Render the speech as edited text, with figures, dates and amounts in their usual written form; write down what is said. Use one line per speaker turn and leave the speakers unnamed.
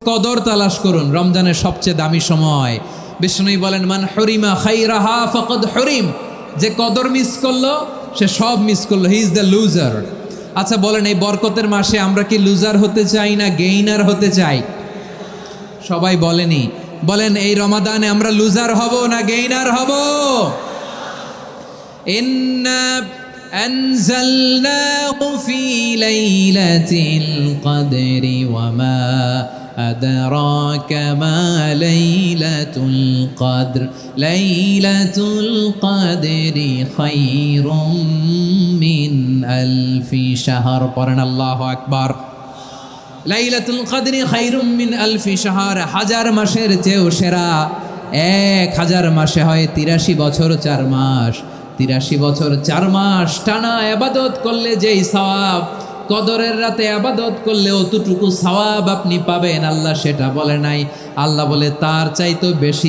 কদর তালাশ করুন, রমজানের সবচেয়ে দামি সময়। বিষ্ণু বলেন, মান হরিমা খাইরাহা ফাকাদ হরিম, যে কদর মিস করলো সে সব মিস করলো, হি ইজ দ্য লুজার। আচ্ছা বলেন, এই বরকতের মাসে আমরা কি লুজার হতে চাই না গেইনার হতে চাই? সবাই বলেনি, বলেন এই রমাদানে আমরা লুজার হব না গেইনার হব? ইন্না আনজালনাহু ফি লাইলাতিল কদরি ওয়া মা আদরাকা মা লাইলাতুল কদর লাইলাতুল কদরি খায়রুম মিন আলফি শাহর। পড়েন আল্লাহু আকবার। লাইলাতুল কদরি খায়রুম মিন আলফি শাহর, হাজার মাসের চেয়েও সেরা। 1000 মাসে হয় 83 বছর 4 মাস। 83 বছর 4 মাস টানা ইবাদত করলে যেই সওয়াব, কদরের রাতে ইবাদত করলে অতটুকু সওয়াব আপনি পাবেন, আল্লাহ সেটা বলে নাই। আল্লাহ বলে তার চাইতে বেশি